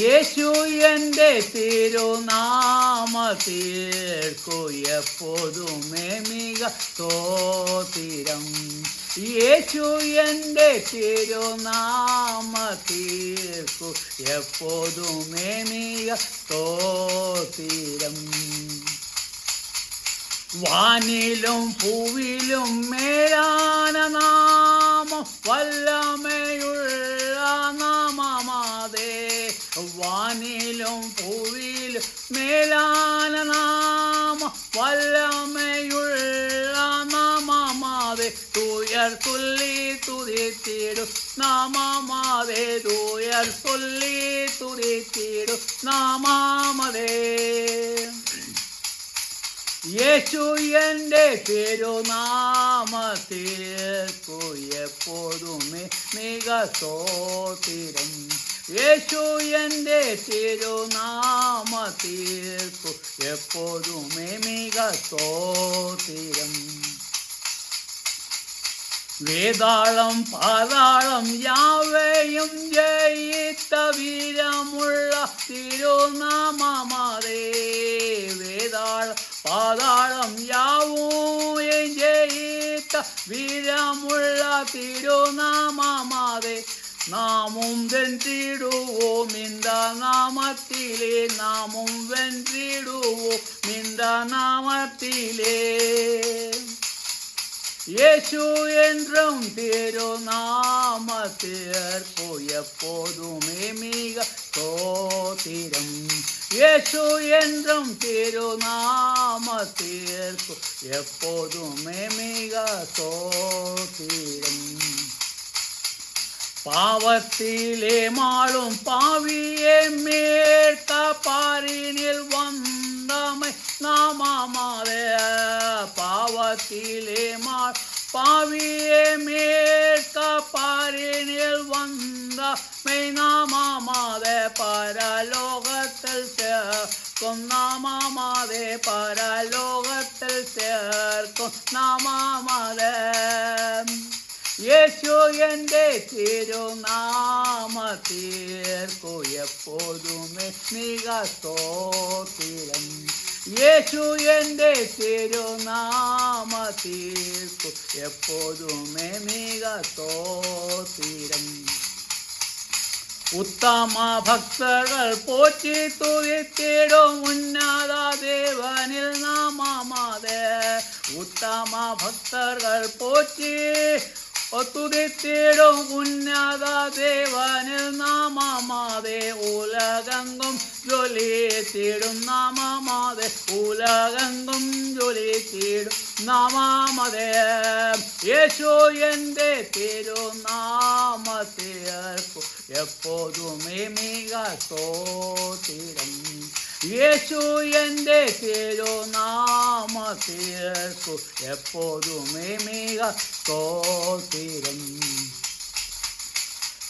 യേശു എൻ്റെ തിരുനാമത്തിൽക്കു എപ്പോഴുമേ മിക സ്തോത്രം. യേശു എൻ്റെ തിരുനാമത്തിൽക്കു എപ്പോഴുമേ മിക സ്തോത്രം. വാനിലും ഭൂവിലും മേലാന നാമം വല്ലമയുള്ള നാമമാതേ. വാനിലും ഭൂവിലും മേലാന നാമം വല്ലമയുള്ള നാമമാതേ. തുയർ തുള്ളി തുതിത്തിടും നാമമാതേ. തുയർ തുള്ളി തുതിത്തിടും നാമമാതേ. യേശു എൻ്റെ തിരുനാമത്തിൽക്കു എപ്പോഴുമേ മിക സ്തോത്രം. യേശു എൻ്റെ തിരുനാമത്തിൽക്കു എപ്പോഴുമേ മിക സ്തോത്രം. വേതാളം പാതാളം യാവയും ജയിത്ത വീരമുള്ള തിരുനാമമാതേ. വേതാളം പാതാളം യാവൂയും ജയിത്ത വീരമുള്ള തിരുനാമമാതേ. നാമും വെന്തിടുവോം இந்த നാമത്തിലേ. നാമും വെന്തിടുവോം இந்த നാമത്തിലേ. യേശു என்றும் തിരുനാമത്തിൽക്കു எப்போதுமே மிக ஸ்தோத்திரம். യേശു என்றும் തിരുനാമത്തിൽക്കു எப்போதுமே மிக ஸ்தோத்திரம். പാവത്തിലെ മാളും പാവിയെ മേൽക്ക പാരിനിൽ വന്നമൈ നാമമാതേ. പാവത്തിലെ മാൾ പാവിയെ മേൽക്ക പാരിനിൽ വന്നമൈ നാമമാതേ. പരലോകത്തിൽ ചേർക്കും നാമമാതേ. പരലോകത്തിൽ ചേർക്കും നാമമാതേ. യേശു എൻ്റെ തിരുനാമത്തിൽക്കു എപ്പോഴുമേ മിക സ്തോത്രം. യേശു എൻ്റെ തിരുനാമത്തിൽക്കു എപ്പോഴുമേ മിക സ്തോത്രം. ഉത്തമ ഭക്തകൾ പോറ്റി തുതിത്തിടും ഉന്നത ദേവനിൽ നാമമാതേ. ഉത്തമ ഭക്തர்கள் പോറ്റി തുതിത്തിടും ഉന്നത ദേവനിൽ നാമമാതേ. ഉലകെങ്ങും ജ്വലിത്തിടും നാമമാതേ. ഉലകെങ്ങും ജ്വലിത്തിടും നാമമാതേ. യേശു എൻ്റെ തിരുനാമത്തിൽക്കു എപ്പോഴുമേ മിക സ്തോത്രം. യേശു എൻ്റെ തിരുനാമത്തിൽക്കു എപ്പോഴുമേ മിക സ്തോത്രം.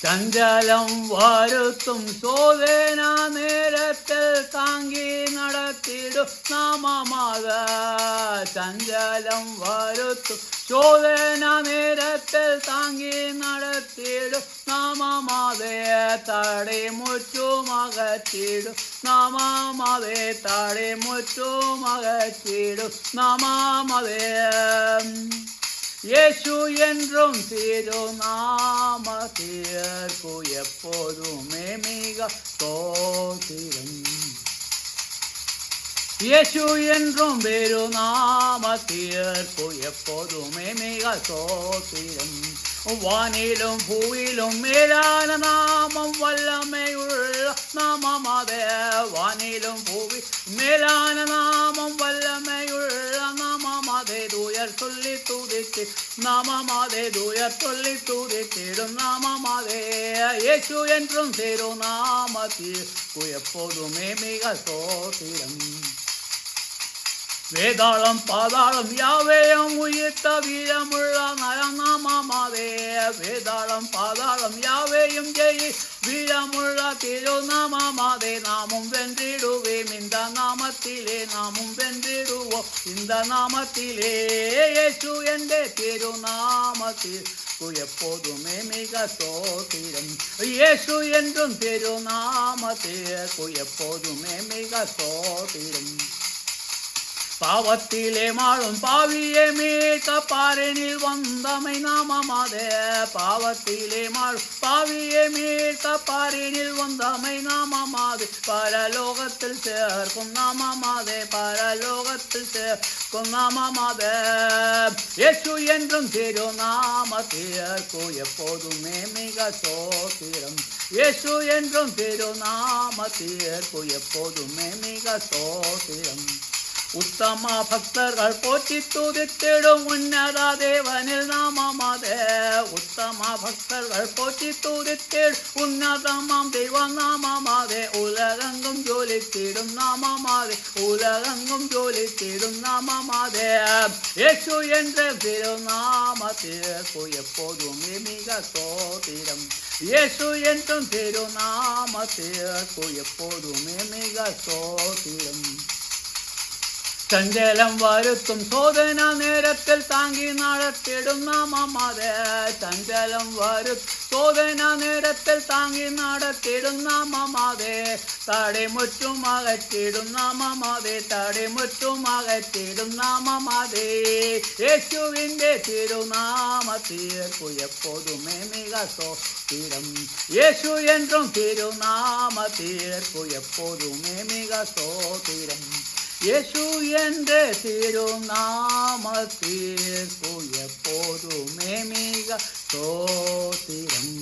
ചഞ്ചലം വരുത്തും ശോധന നേരത്തിൽ താങ്ങി നടത്തിടും നാമമാതേ. ചഞ്ചലം വരുത്തും ശോധന നേരത്തിൽ താങ്ങി നടത്തിടും നാമമാതേ. തടിമുറ്റും അകറ്റിടും നാമമാതേ. തടിമുറ്റും അകറ്റിടും നാമമാതേ. യേശു என்றும் തിരുനാമത്തിൽക്കു எப்போதுமே மிக ஸ்தோத்திரம். യേശു என்றும் തിരുനാമത്തിൽക്കു எப்போதுமே மிக ஸ்தோத்திரம். വാനിലും ഭൂവിലും മേലാന നാമം വല്ലമയുള്ള നാമമാതേ. വാനിലും ഭൂവി മേലാന നാമം വല്ലമയുള്ള നാമമാതേ. ദൂയർ ചൊല്ലി തുതിച്ച് നാമമാതേ. ദൂയർ ചൊല്ലി തുതിച്ചിടും നാമമാതേ. യേശു என்றுം തിരുനാമത്തിൽക്കു எப்போதுமே மிக ஸ்தோத்திரம். വേതാളം പാതാളം യാവയും ഉയർത്ത വീരമുള്ള നാമമാതേ. വേതാളം പാതാളം യാവയും ജയി വീരമുള്ള തിരുനാമമാതേ. നാമും വെന്തിടുവേം இந்த നാമത്തിലേ. നാമും വെന്തിടുവോ இந்த നാമത്തിലേ. യേശു എൻ്റെ തിരുനാമത്തിൽ எப்போதுமே மிக சோத்திரம். இயேசு என்றும் திருநாமத்திற்கு எப்போதுமே மிக சோத்திரம். பாவத்திலே மாழும் பாவியே மீட்க பாரினில் வந்தமை நாமமாதே. பாவத்திலே மாழும் பாவியே மீட்க பாரினில் வந்தமை நாமமாதே. பரலோகத்தில் சேர்க்கும் நாமமாதே. பரலோகத்தில் சேர்க்கும் நாமமாதே. இயேசு என்றும் திருநாமத்திற்கு எப்போதுமே மிக சோத்திரம். இயேசு என்றும் திருநாமத்திற்கு எப்போதுமே மிக சோத்திரம். உத்தம பக்தர்கள் போற்றி துதித்திடும் உன்னத தேவனில் நாமமாதே. உத்தம பக்தர்கள் போற்றி துதித்திடும் உன்னதமாம் தெய்வ நாமமாதே. உலகெங்கும் ஜொலித்திடும் நாமமாதே. உலகெங்கும் ஜொலித்திடும் நாமமாதே. இயேசு என்ற திருநாமத்திற்கு எப்போதுமே மிக சோத்திரம். இயேசு என்றும் திருநாமத்திற்கு எப்போதுமே மிக சோத்திரம். சஞ்சலம் வருத்தும் சோதனா நேரத்தில் தாங்கி நடத்திடும் நாமமாதே. சஞ்சலம் சோதனா நேரத்தில் தாங்கி நடத்திடும் நாமமாதே. தடை முற்றும் அகற்றிடும் நாமமாதே. தடை முற்றும் அகற்றிடும் நாமமாதே. இயேசுவின் திருநாமத்திற்கு எப்போதுமே மிக சோத்திரம். இயேசு என்றும் திருநாமத்திற்கு எப்போதுமே மிக சோத்திரம். இயேசு என்ற திருநாமத்திற்கு எப்போதுமே மிக சோத்திரம்.